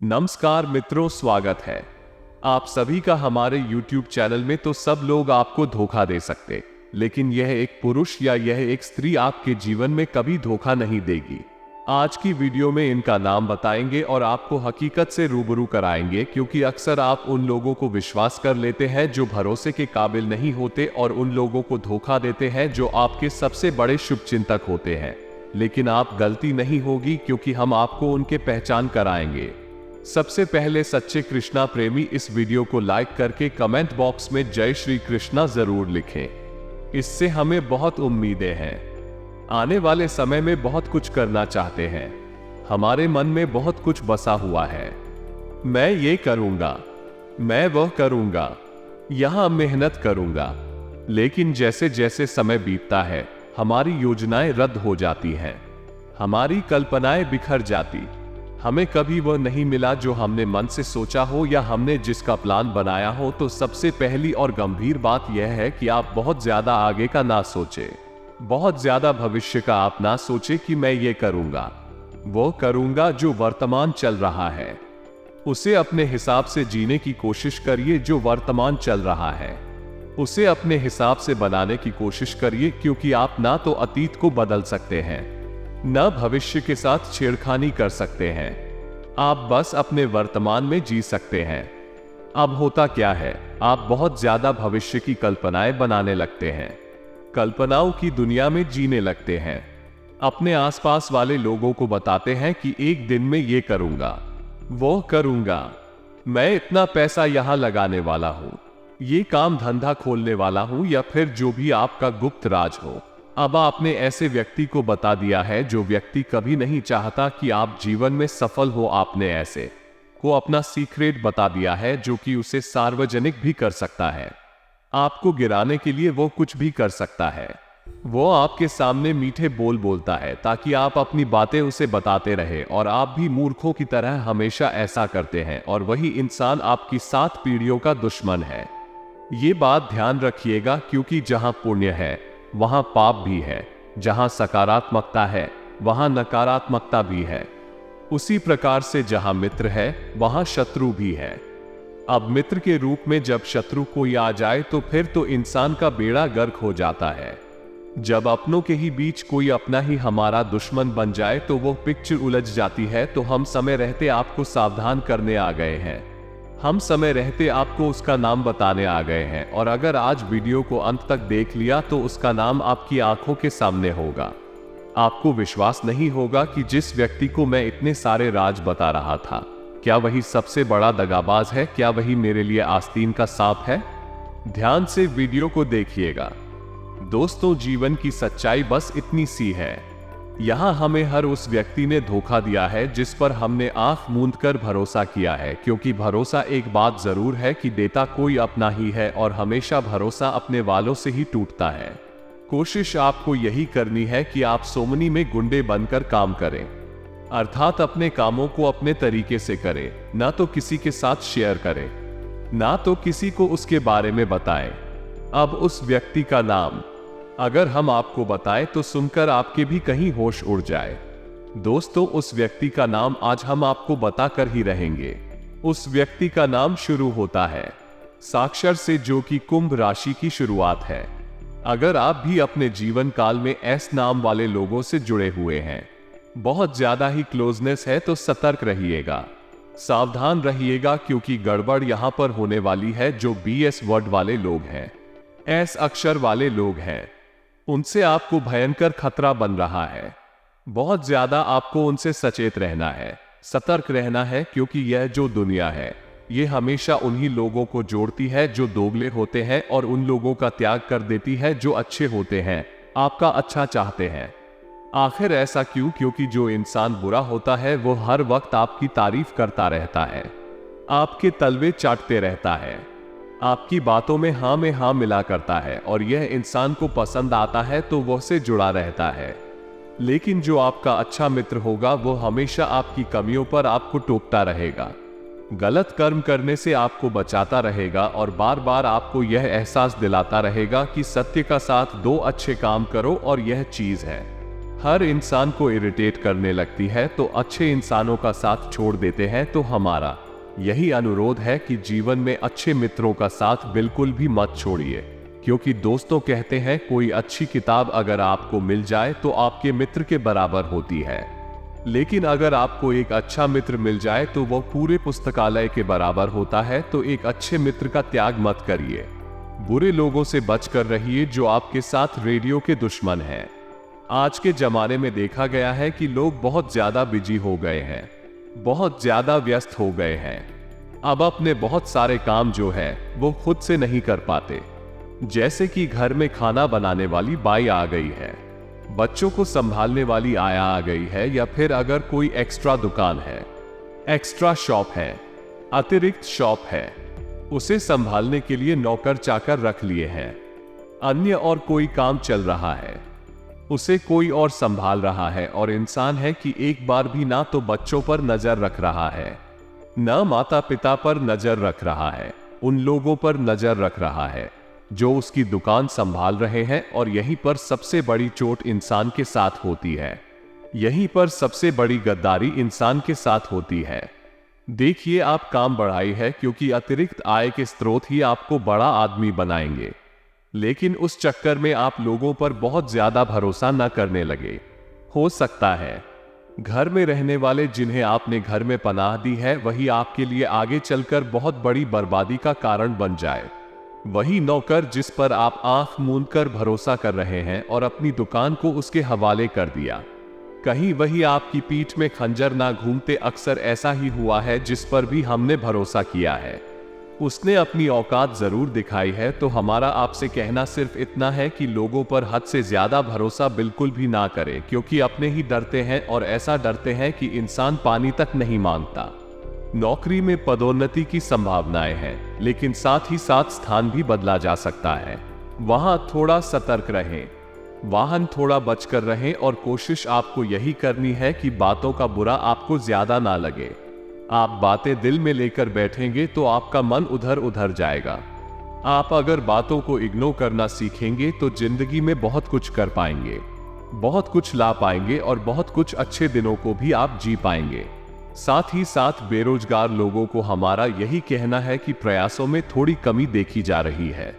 नमस्कार मित्रों, स्वागत है आप सभी का हमारे YouTube चैनल में। तो सब लोग आपको धोखा दे सकते, लेकिन यह एक पुरुष या यह एक स्त्री आपके जीवन में कभी धोखा नहीं देगी। आज की वीडियो में इनका नाम बताएंगे और आपको हकीकत से रूबरू कराएंगे, क्योंकि अक्सर आप उन लोगों को विश्वास कर लेते हैं जो भरोसे के काबिल नहीं होते और उन लोगों को धोखा देते हैं जो आपके सबसे बड़े शुभचिंतक होते हैं। लेकिन आप गलती नहीं होगी, क्योंकि हम आपको उनके पहचान कराएंगे। सबसे पहले सच्चे कृष्णा प्रेमी इस वीडियो को लाइक करके कमेंट बॉक्स में जय श्री कृष्णा जरूर लिखें। इससे हमें बहुत उम्मीदें हैं। आने वाले समय में बहुत कुछ करना चाहते हैं। हमारे मन में बहुत कुछ बसा हुआ है। मैं ये करूंगा, मैं वह करूंगा, यहां मेहनत करूंगा। लेकिन जैसे जैसे समय बीतता है, हमारी योजनाएं रद्द हो जाती हैं, हमारी कल्पनाएं बिखर जाती। हमें कभी वह नहीं मिला जो हमने मन से सोचा हो या हमने जिसका प्लान बनाया हो। तो सबसे पहली और गंभीर बात यह है कि आप बहुत ज्यादा आगे का ना सोचें, बहुत ज्यादा भविष्य का आप ना सोचें कि मैं ये करूंगा, वो करूंगा। जो वर्तमान चल रहा है उसे अपने हिसाब से जीने की कोशिश करिए। जो वर्तमान चल रहा है उसे अपने हिसाब से बनाने की कोशिश करिए, क्योंकि आप ना तो अतीत को बदल सकते हैं, न भविष्य के साथ छेड़खानी कर सकते हैं। आप बस अपने वर्तमान में जी सकते हैं। अब होता क्या है, आप बहुत ज्यादा भविष्य की कल्पनाएं बनाने लगते हैं, कल्पनाओं की दुनिया में जीने लगते हैं। अपने आसपास वाले लोगों को बताते हैं कि एक दिन में ये करूंगा, वो करूंगा, मैं इतना पैसा यहां लगाने वाला हूं, ये काम धंधा खोलने वाला हूं, या फिर जो भी आपका गुप्त राज हो। अब आपने ऐसे व्यक्ति को बता दिया है जो व्यक्ति कभी नहीं चाहता कि आप जीवन में सफल हो। आपने ऐसे को अपना सीक्रेट बता दिया है जो कि उसे सार्वजनिक भी कर सकता है। आपको गिराने के लिए वो कुछ भी कर सकता है। वो आपके सामने मीठे बोल बोलता है ताकि आप अपनी बातें उसे बताते रहे, और आप भी मूर्खों की तरह हमेशा ऐसा करते हैं, और वही इंसान आपकी 7 पीढ़ियों का दुश्मन है। ये बात ध्यान रखिएगा, क्योंकि जहां पुण्य है वहां पाप भी है, जहां सकारात्मकता है वहां नकारात्मकता भी है। उसी प्रकार से जहां मित्र है वहां शत्रु भी है। अब मित्र के रूप में जब शत्रु कोई आ जाए तो फिर तो इंसान का बेड़ा गर्क हो जाता है। जब अपनों के ही बीच कोई अपना ही हमारा दुश्मन बन जाए तो वो पिक्चर उलझ जाती है। तो हम समय रहते आपको सावधान करने आ गए हैं, हम समय रहते आपको उसका नाम बताने आ गए हैं। और अगर आज वीडियो को अंत तक देख लिया तो उसका नाम आपकी आंखों के सामने होगा। आपको विश्वास नहीं होगा कि जिस व्यक्ति को मैं इतने सारे राज बता रहा था, क्या वही सबसे बड़ा दगाबाज है? क्या वही मेरे लिए आस्तीन का सांप है? ध्यान से वीडियो को देखिएगा दोस्तों। जीवन की सच्चाई बस इतनी सी है। यहां हमें हर उस व्यक्ति ने धोखा दिया है जिस पर हमने आंख मूंद कर भरोसा किया है, क्योंकि भरोसा एक बात जरूर है कि देता कोई अपना ही है, और हमेशा भरोसा अपने वालों से ही टूटता है। कोशिश आपको यही करनी है कि आप सोमनी में गुंडे बनकर काम करें, अर्थात अपने कामों को अपने तरीके से करें, ना तो किसी के साथ शेयर करें, ना तो किसी को उसके बारे में बताएं। अब उस व्यक्ति का नाम अगर हम आपको बताएं तो सुनकर आपके भी कहीं होश उड़ जाए। दोस्तों, उस व्यक्ति का नाम आज हम आपको बताकर ही रहेंगे। उस व्यक्ति का नाम शुरू होता है साक्षर से, जो कि कुंभ राशि की शुरुआत है। अगर आप भी अपने जीवन काल में एस नाम वाले लोगों से जुड़े हुए हैं, बहुत ज्यादा ही क्लोजनेस है, तो सतर्क रहिएगा, सावधान रहिएगा, क्योंकि गड़बड़ यहां पर होने वाली है। जो BS वर्ड वाले लोग हैं, एस अक्षर वाले लोग हैं, उनसे आपको भयंकर खतरा बन रहा है। बहुत ज्यादा आपको उनसे सचेत रहना है, सतर्क रहना है, क्योंकि यह जो दुनिया है ये हमेशा उन्हीं लोगों को जोड़ती है जो दोगले होते हैं, और उन लोगों का त्याग कर देती है जो अच्छे होते हैं, आपका अच्छा चाहते हैं। आखिर ऐसा क्यों? क्योंकि जो इंसान बुरा होता है वो हर वक्त आपकी तारीफ करता रहता है, आपके तलवे चाटते रहता है, आपकी बातों में हाँ मिला करता है, और यह इंसान को पसंद आता है तो वह से जुड़ा रहता है। लेकिन जो आपका अच्छा मित्र होगा वो हमेशा आपकी कमियों पर आपको टोकता रहेगा, गलत कर्म करने से आपको बचाता रहेगा, और बार बार आपको यह एहसास दिलाता रहेगा कि सत्य का साथ दो, अच्छे काम करो, और यह चीज है हर इंसान को इरिटेट करने लगती है, तो अच्छे इंसानों का साथ छोड़ देते हैं। तो हमारा यही अनुरोध है कि जीवन में अच्छे मित्रों का साथ बिल्कुल भी मत छोड़िए, क्योंकि दोस्तों कहते हैं कोई अच्छी किताब अगर आपको मिल जाए तो आपके मित्र के बराबर होती है, लेकिन अगर आपको एक अच्छा मित्र मिल जाए तो वह पूरे पुस्तकालय के बराबर होता है। तो एक अच्छे मित्र का त्याग मत करिए। बुरे लोगों से बचकर रहिए जो आपके साथ रेडियो के दुश्मन हैं। आज के जमाने में देखा गया है कि लोग बहुत ज्यादा बिजी हो गए हैं, बहुत ज्यादा व्यस्त हो गए हैं। अब अपने बहुत सारे काम जो है वो खुद से नहीं कर पाते, जैसे कि घर में खाना बनाने वाली बाई आ गई है, बच्चों को संभालने वाली आया आ गई है, या फिर अगर कोई एक्स्ट्रा दुकान है, एक्स्ट्रा शॉप है, अतिरिक्त शॉप है, उसे संभालने के लिए नौकर चाकर रख लिए हैं। अन्य और कोई काम चल रहा है, उसे कोई और संभाल रहा है, और इंसान है कि एक बार भी ना तो बच्चों पर नजर रख रहा है, ना माता पिता पर नजर रख रहा है, उन लोगों पर नजर रख रहा है जो उसकी दुकान संभाल रहे हैं। और यहीं पर सबसे बड़ी चोट इंसान के साथ होती है, यहीं पर सबसे बड़ी गद्दारी इंसान के साथ होती है। देखिए, आप काम बढ़ाई है क्योंकि अतिरिक्त आय के स्रोत ही आपको बड़ा आदमी बनाएंगे, लेकिन उस चक्कर में आप लोगों पर बहुत ज्यादा भरोसा न करने लगे। हो सकता है घर में रहने वाले जिन्हें आपने घर में पनाह दी है वही आपके लिए आगे चलकर बहुत बड़ी बर्बादी का कारण बन जाए। वही नौकर जिस पर आप आंख मूंद कर भरोसा कर रहे हैं और अपनी दुकान को उसके हवाले कर दिया, कहीं वही आपकी पीठ में खंजर ना घूमते। अक्सर ऐसा ही हुआ है, जिस पर भी हमने भरोसा किया है उसने अपनी औकात जरूर दिखाई है। तो हमारा आपसे कहना सिर्फ इतना है कि लोगों पर हद से ज्यादा भरोसा बिल्कुल भी ना करें, क्योंकि अपने ही डरते हैं, और ऐसा डरते हैं कि इंसान पानी तक नहीं मांगता। नौकरी में पदोन्नति की संभावनाएं हैं, लेकिन साथ ही साथ स्थान भी बदला जा सकता है। वहां थोड़ा सतर्क रहें, वाहन थोड़ा बचकर रहें, और कोशिश आपको यही करनी है कि बातों का बुरा आपको ज्यादा ना लगे। आप बातें दिल में लेकर बैठेंगे तो आपका मन उधर उधर जाएगा। आप अगर बातों को इग्नोर करना सीखेंगे तो जिंदगी में बहुत कुछ कर पाएंगे, बहुत कुछ ला पाएंगे, और बहुत कुछ अच्छे दिनों को भी आप जी पाएंगे। साथ ही साथ बेरोजगार लोगों को हमारा यही कहना है कि प्रयासों में थोड़ी कमी देखी जा रही है,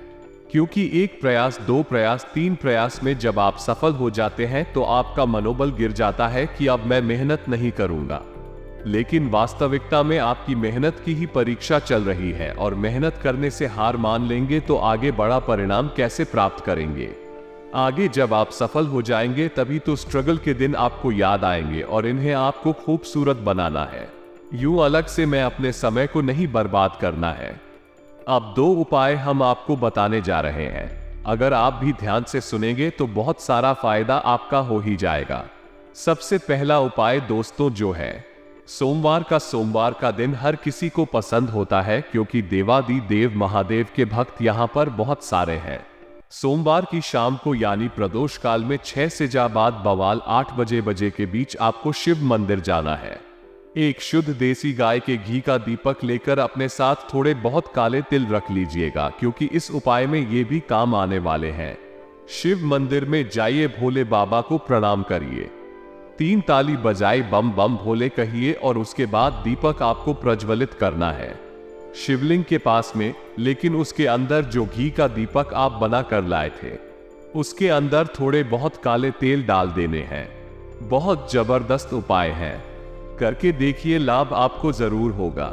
क्योंकि एक प्रयास, दो प्रयास, तीन प्रयास में जब आप सफल हो जाते हैं तो आपका मनोबल गिर जाता है कि अब मैं मेहनत नहीं करूंगा। लेकिन वास्तविकता में आपकी मेहनत की ही परीक्षा चल रही है, और मेहनत करने से हार मान लेंगे तो आगे बड़ा परिणाम कैसे प्राप्त करेंगे। आगे जब आप सफल हो जाएंगे तभी तो स्ट्रगल के दिन आपको याद आएंगे, और इन्हें आपको खूबसूरत बनाना है। यूं अलग से मैं अपने समय को नहीं बर्बाद करना है। अब 2 उपाय हम आपको बताने जा रहे हैं। अगर आप भी ध्यान से सुनेंगे तो बहुत सारा फायदा आपका हो ही जाएगा। सबसे पहला उपाय दोस्तों जो है, सोमवार का दिन हर किसी को पसंद होता है, क्योंकि देवादि देव महादेव के भक्त यहाँ पर बहुत सारे हैं। सोमवार की शाम को यानी प्रदोष काल में 6 से बाद बवाल 8 बजे के बीच आपको शिव मंदिर जाना है। एक शुद्ध देसी गाय के घी का दीपक लेकर अपने साथ थोड़े बहुत काले तिल रख लीजिएगा, क्योंकि इस उपाय में ये भी काम आने वाले हैं। शिव मंदिर में जाइए, भोले बाबा को प्रणाम करिए, 3 ताली बजाई बम बम भोले कहिए, और उसके बाद दीपक आपको प्रज्वलित करना है शिवलिंग के पास में। लेकिन उसके अंदर जो घी का दीपक आप बना कर लाए थे, उसके अंदर थोड़े बहुत काले तेल डाल देने हैं। बहुत जबरदस्त उपाय है, करके देखिए, लाभ आपको जरूर होगा।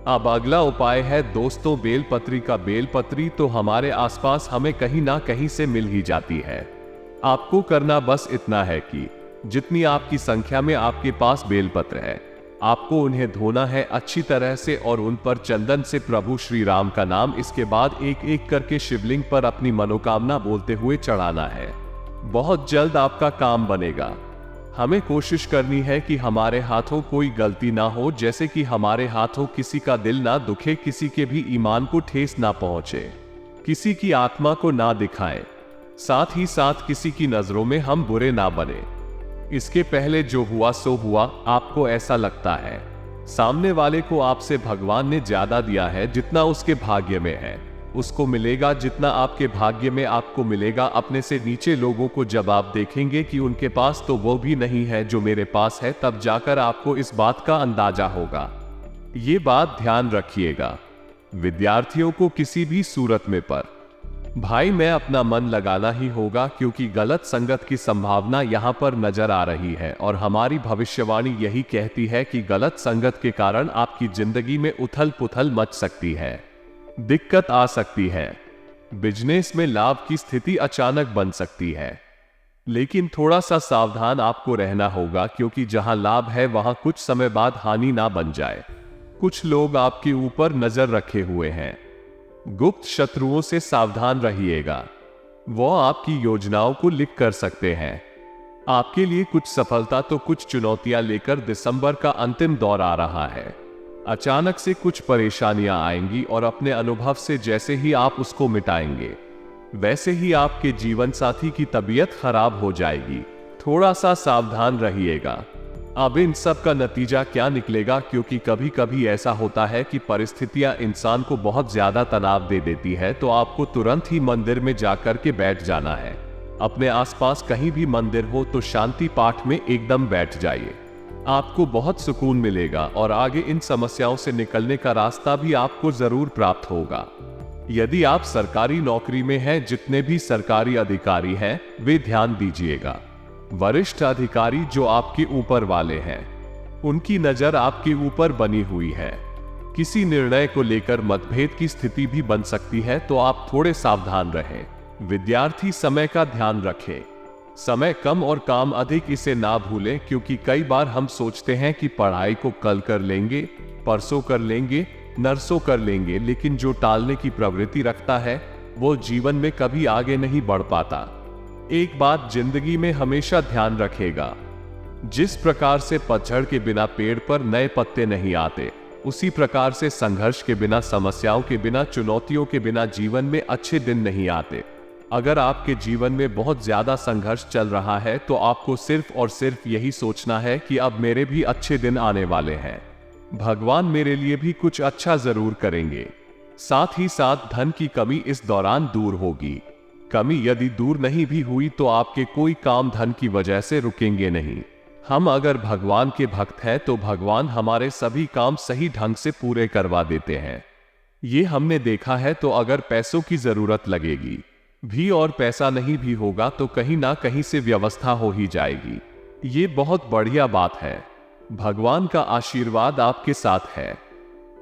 अब अगला उपाय है दोस्तों बेलपत्री का। बेलपत्री तो हमारे आसपास हमें कहीं ना कहीं से मिल ही जाती है। आपको करना बस इतना है कि जितनी आपकी संख्या में आपके पास बेलपत्र है, आपको उन्हें धोना है अच्छी तरह से, और उन पर चंदन से प्रभु श्री राम का नाम इसके बाद एक एक करके शिवलिंग पर अपनी मनोकामना बोलते हुए चढ़ाना है। बहुत जल्द आपका काम बनेगा। हमें कोशिश करनी है कि हमारे हाथों कोई गलती ना हो, जैसे कि हमारे हाथों किसी का दिल ना दुखे, किसी के भी ईमान को ठेस ना पहुंचे, किसी की आत्मा को ना दिखाएं, साथ ही साथ किसी की नजरों में हम बुरे ना बने। इसके पहले जो हुआ सो हुआ। आपको ऐसा लगता है सामने वाले को आपसे भगवान ने ज्यादा दिया है जितना उसके भाग्य में है, उसको मिलेगा जितना आपके भाग्य में आपको मिलेगा। अपने से नीचे लोगों को जब आप देखेंगे कि उनके पास तो वो भी नहीं है जो मेरे पास है, तब जाकर आपको इस बात का अंदाजा होगा। ये बात ध्यान रखिएगा। विद्यार्थियों को किसी भी सूरत में पर भाई मैं अपना मन लगाना ही होगा, क्योंकि गलत संगत की संभावना यहाँ पर नजर आ रही है और हमारी भविष्यवाणी यही कहती है कि गलत संगत के कारण आपकी जिंदगी में उथल पुथल मच सकती है, दिक्कत आ सकती है, बिजनेस में लाभ की स्थिति अचानक बन सकती है। लेकिन थोड़ा सा सावधान आपको रहना होगा, क्योंकि जहां लाभ है वहां कुछ समय बाद हानि ना बन जाए। कुछ लोग आपके ऊपर नजर रखे हुए हैं। गुप्त शत्रुओं से सावधान रहिएगा, वो आपकी योजनाओं को लीक कर सकते हैं। आपके लिए कुछ सफलता तो कुछ चुनौतियां लेकर दिसंबर का अंतिम दौर आ रहा है। अचानक से कुछ परेशानियां आएंगी और अपने अनुभव से जैसे ही आप उसको मिटाएंगे, वैसे ही आपके जीवन साथी की तबीयत खराब हो जाएगी। थोड़ा सा सावधान रहिएगा। अब इन सब का नतीजा क्या निकलेगा, क्योंकि कभी कभी ऐसा होता है कि परिस्थितियां इंसान को बहुत ज्यादा तनाव दे देती है, तो आपको तुरंत ही मंदिर में जाकर के बैठ जाना है। अपने आसपास कहीं भी मंदिर हो तो शांति पाठ में एकदम बैठ जाइए। आपको बहुत सुकून मिलेगा और आगे इन समस्याओं से निकलने का रास्ता भी आपको जरूर प्राप्त होगा। यदि आप सरकारी नौकरी में हैं, जितने भी सरकारी अधिकारी हैं वे ध्यान दीजिएगा। वरिष्ठ अधिकारी जो आपके ऊपर वाले हैं, उनकी नजर आपके ऊपर बनी हुई है। किसी निर्णय को लेकर मतभेद की स्थिति भी बन सकती है, तो आप थोड़े सावधान रहें। विद्यार्थी समय का ध्यान रखें। समय कम और काम अधिक, इसे ना भूलें, क्योंकि कई बार हम सोचते हैं कि पढ़ाई को कल कर लेंगे, परसों कर लेंगे, नरसों कर लेंगे, लेकिन जो टालने की प्रवृत्ति रखता है वो जीवन में कभी आगे नहीं बढ़ पाता। एक बात जिंदगी में हमेशा ध्यान रखेगा, जिस प्रकार से पतझड़ के बिना पेड़ पर नए पत्ते नहीं आते, उसी प्रकार से संघर्ष के बिना, समस्याओं के बिना, चुनौतियों के बिना जीवन में अच्छे दिन नहीं आते। अगर आपके जीवन में बहुत ज्यादा संघर्ष चल रहा है, तो आपको सिर्फ और सिर्फ यही सोचना है कि अब मेरे भी अच्छे दिन आने वाले हैं, भगवान मेरे लिए भी कुछ अच्छा जरूर करेंगे। साथ ही साथ धन की कमी इस दौरान दूर होगी। कमी यदि दूर नहीं भी हुई तो आपके कोई काम धन की वजह से रुकेंगे नहीं। हम अगर भगवान के भक्त हैं तो भगवान हमारे सभी काम सही ढंग से पूरे करवा देते हैं। ये हमने देखा है। तो अगर पैसों की जरूरत लगेगी भी और पैसा नहीं भी होगा, तो कहीं ना कहीं से व्यवस्था हो ही जाएगी। ये बहुत बढ़िया बात है। भगवान का आशीर्वाद आपके साथ है।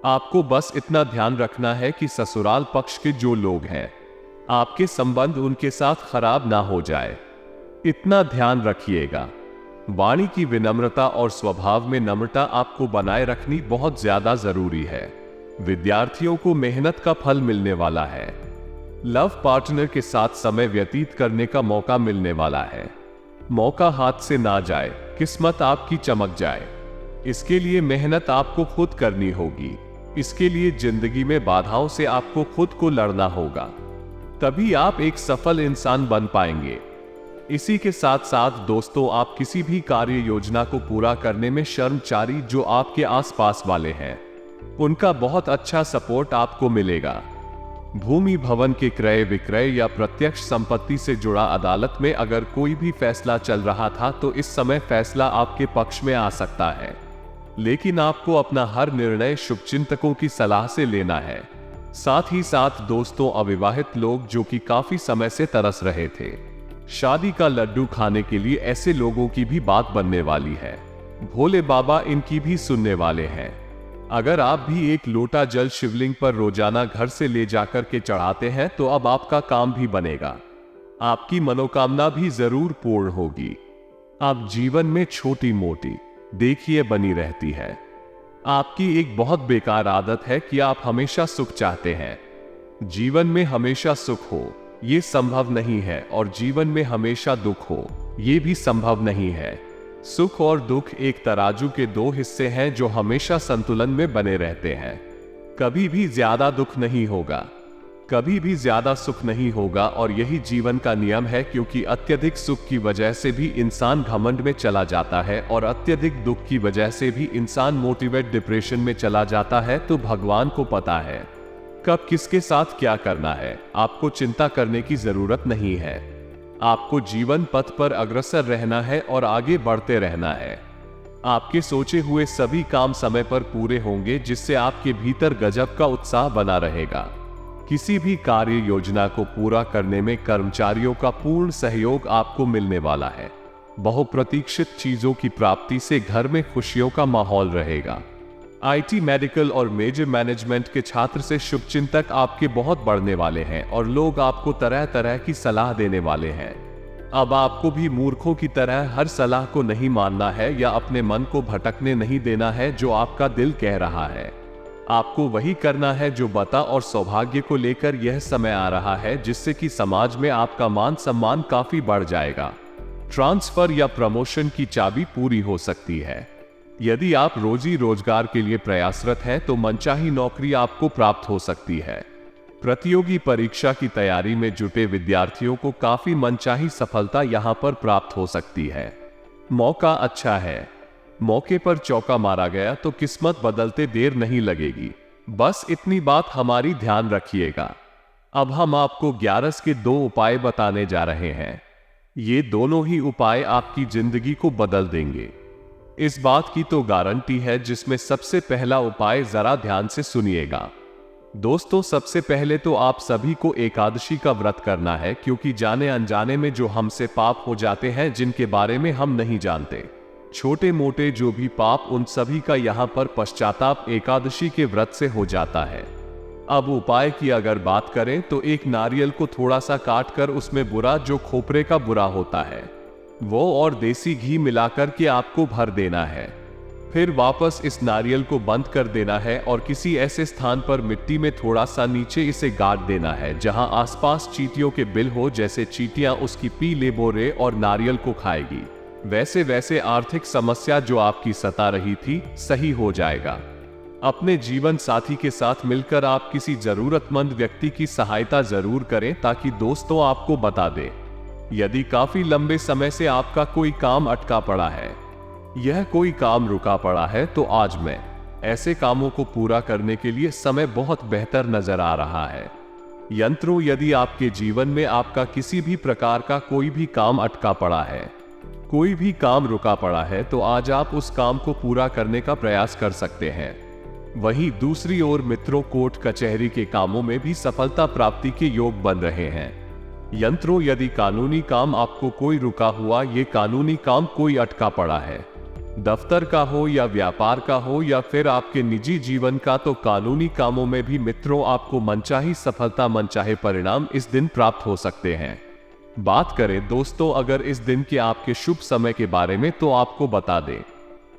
आपको बस इतना ध्यान रखना है कि ससुराल पक्ष के जो लोग हैं, आपके संबंध उनके साथ खराब ना हो जाए, इतना ध्यान रखिएगा। वाणी की विनम्रता और स्वभाव में नम्रता आपको बनाए रखनी बहुत ज्यादा जरूरी है। विद्यार्थियों को मेहनत का फल मिलने वाला है। लव पार्टनर के साथ समय व्यतीत करने का मौका मिलने वाला है। मौका हाथ से ना जाए, किस्मत आपकी चमक जाए, इसके लिए मेहनत आपको खुद करनी होगी। इसके लिए जिंदगी में बाधाओं से आपको खुद को लड़ना होगा, तभी आप एक सफल इंसान बन पाएंगे। इसी के साथ साथ दोस्तों, आप किसी भी कार्य योजना को पूरा करने में कर्मचारी जो आपके आसपास वाले हैं, उनका बहुत अच्छा सपोर्ट आपको मिलेगा। भूमि भवन के क्रय विक्रय या प्रत्यक्ष संपत्ति से जुड़ा अदालत में अगर कोई भी फैसला चल रहा था, तो इस समय फैसला आपके पक्ष में आ सकता है। लेकिन आपको अपना हर निर्णय शुभचिंतकों की सलाह से लेना है। साथ ही साथ दोस्तों, अविवाहित लोग जो कि काफी समय से तरस रहे थे शादी का लड्डू खाने के लिए, ऐसे लोगों की भी बात बनने वाली है। भोले बाबा इनकी भी सुनने वाले हैं। अगर आप भी एक लोटा जल शिवलिंग पर रोजाना घर से ले जाकर के चढ़ाते हैं, तो अब आपका काम भी बनेगा, आपकी मनोकामना भी जरूर पूर्ण होगी। आप जीवन में छोटी मोटी देखिए बनी रहती है। आपकी एक बहुत बेकार आदत है कि आप हमेशा सुख चाहते हैं। जीवन में हमेशा सुख हो ये संभव नहीं है, और जीवन में हमेशा दुख हो ये भी संभव नहीं है। सुख और दुख एक तराजू के दो हिस्से हैं जो हमेशा संतुलन में बने रहते हैं। कभी भी ज्यादा दुख नहीं होगा, कभी भी ज्यादा सुख नहीं होगा, और यही जीवन का नियम है। क्योंकि अत्यधिक सुख की वजह से भी इंसान घमंड में चला जाता है, और अत्यधिक दुख की वजह से भी इंसान मोटिवेट डिप्रेशन में चला जाता है। तो भगवान को पता है कब किसके साथ क्या करना है, आपको चिंता करने की जरूरत नहीं है। आपको जीवन पथ पर अग्रसर रहना है और आगे बढ़ते रहना है। आपके सोचे हुए सभी काम समय पर पूरे होंगे, जिससे आपके भीतर गजब का उत्साह बना रहेगा। किसी भी कार्य योजना को पूरा करने में कर्मचारियों का पूर्ण सहयोग आपको मिलने वाला है। बहुप्रतीक्षित चीजों की प्राप्ति से घर में खुशियों का माहौल रहेगा। आईटी, मेडिकल और मेजर मैनेजमेंट के छात्र से शुभचिंतक आपके बहुत बढ़ने वाले हैं और लोग आपको तरह तरह की सलाह देने वाले हैं। अब आपको भी मूर्खों की तरह हर सलाह को नहीं मानना है या अपने मन को भटकने नहीं देना है जो आपका दिल कह रहा है। आपको वही करना है जो बता, और सौभाग्य को लेकर यह समय आ रहा है जिससे कि समाज में आपका मान सम्मान काफी बढ़ जाएगा। ट्रांसफर या प्रमोशन की चाबी पूरी हो सकती है। यदि आप रोजी रोजगार के लिए प्रयासरत हैं तो मनचाही नौकरी आपको प्राप्त हो सकती है। प्रतियोगी परीक्षा की तैयारी में जुटे विद्यार्थियों को काफी मनचाही सफलता यहां पर प्राप्त हो सकती है। मौका अच्छा है। मौके पर चौका मारा गया तो किस्मत बदलते देर नहीं लगेगी। बस इतनी बात हमारी ध्यान रखिएगा। अब हम आपको 11 के 2 उपाय बताने जा रहे हैं। ये दोनों ही उपाय आपकी जिंदगी को बदल देंगे, इस बात की तो गारंटी है। जिसमें सबसे पहला उपाय जरा ध्यान से सुनिएगा। दोस्तों, सबसे पहले तो आप सभी को एकादशी का व्रत करना है, क्योंकि जाने अनजाने में जो हमसे पाप हो जाते हैं जिनके बारे में हम नहीं जानते, छोटे मोटे जो भी पाप, उन सभी का यहाँ पर पश्चाताप एकादशी के व्रत से हो जाता है। अब उपाय की अगर बात करें तो एक नारियल को थोड़ा सा काट कर उसमें बुरा, जो खोपरे का बुरा होता है, वो और देसी घी मिलाकर के आपको भर देना है। फिर वापस इस नारियल को बंद कर देना है और किसी ऐसे स्थान पर मिट्टी में थोड़ा सा नीचे इसे गाड़ देना है जहां आसपास चींटियों के बिल हो, जैसे चींटियां उसकी पी ले बोरे और नारियल को खाएगी। वैसे वैसे आर्थिक समस्या जो आपकी सता रही थी सही हो जाएगा। अपने जीवन साथी के साथ मिलकर आप किसी जरूरतमंद व्यक्ति की सहायता जरूर करें, ताकि दोस्तों आपको बता दें यदि काफी लंबे समय से आपका कोई काम अटका पड़ा है, यह कोई काम रुका पड़ा है, तो आज में ऐसे कामों को पूरा करने के लिए समय बहुत बेहतर नजर आ रहा है। यंत्रों, यदि आपके जीवन में आपका किसी भी प्रकार का कोई भी काम अटका पड़ा है, कोई भी काम रुका पड़ा है, तो आज आप उस काम को पूरा करने का प्रयास कर सकते हैं। वहीं दूसरी ओर मित्रों, कोर्ट कचहरी के कामों में भी सफलता प्राप्ति के योग बन रहे हैं। यंत्रों, यदि कानूनी काम आपको कोई रुका हुआ, ये कानूनी काम कोई अटका पड़ा है, दफ्तर का हो या व्यापार का हो या फिर आपके निजी जीवन का, तो कानूनी कामों में भी मित्रों आपको मनचाही सफलता, मनचाहे परिणाम इस दिन प्राप्त हो सकते हैं। बात करें दोस्तों अगर इस दिन के आपके शुभ समय के बारे में, तो आपको बता दें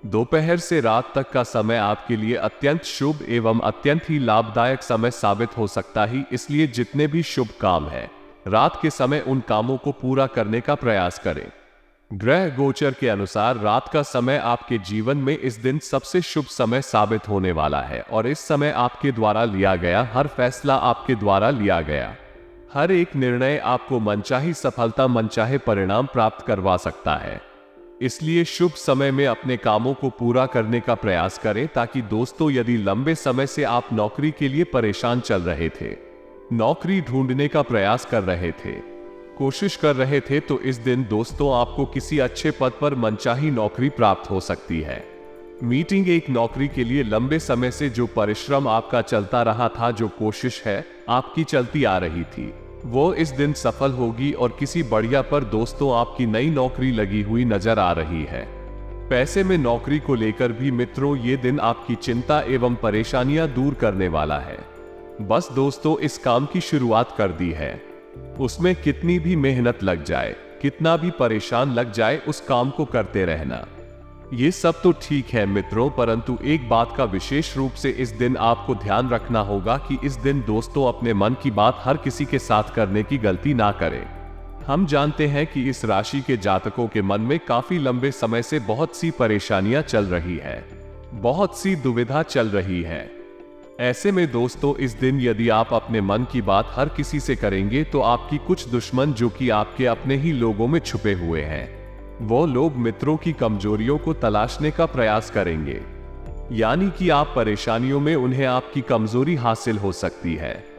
दोपहर से रात तक का समय आपके लिए अत्यंत शुभ एवं अत्यंत ही लाभदायक समय साबित हो सकता ही। इसलिए जितने भी शुभ काम है, रात के समय उन कामों को पूरा करने का प्रयास करें। ग्रह गोचर के अनुसार रात का समय आपके जीवन में इस दिन सबसे शुभ समय साबित होने वाला है, और इस समय आपके द्वारा लिया गया हर फैसला, आपके द्वारा लिया गया हर एक निर्णय आपको मनचाही सफलता, मनचाहे परिणाम प्राप्त करवा सकता है। इसलिए शुभ समय में अपने कामों को पूरा करने का प्रयास करें, ताकि दोस्तों यदि लंबे समय से आप नौकरी के लिए परेशान चल रहे थे, नौकरी ढूंढने का प्रयास कर रहे थे, कोशिश कर रहे थे, तो इस दिन दोस्तों आपको किसी अच्छे पद पर मनचाही नौकरी प्राप्त हो सकती है। मीटिंग, एक नौकरी के लिए लंबे समय से जो परिश्रम आपका चलता रहा था, जो कोशिश है आपकी चलती आ रही थी, वो इस दिन सफल होगी और किसी बढ़िया पर दोस्तों आपकी नई नौकरी लगी हुई नजर आ रही है। पैसे में नौकरी को लेकर भी मित्रों ये दिन आपकी चिंता एवं परेशानियां दूर करने वाला है। बस दोस्तों इस काम की शुरुआत कर दी है, उसमें कितनी भी मेहनत लग जाए, कितना भी परेशान लग जाए, उस काम को करते रहना। ये सब तो ठीक है मित्रों, परंतु एक बात का विशेष रूप से इस दिन आपको ध्यान रखना होगा कि इस दिन दोस्तों अपने मन की बात हर किसी के साथ करने की गलती ना करें। हम जानते हैं कि इस राशि के जातकों के मन में काफी लंबे समय से बहुत सी परेशानियां चल रही है, बहुत सी दुविधा चल रही है। ऐसे में दोस्तों इस दिन यदि आप अपने मन की बात हर किसी से करेंगे, तो आपकी कुछ दुश्मन जो कि आपके अपने ही लोगों में छुपे हुए हैं, वो लोग मित्रों की कमजोरियों को तलाशने का प्रयास करेंगे। यानी कि आप परेशानियों में उन्हें आपकी कमजोरी हासिल हो सकती है।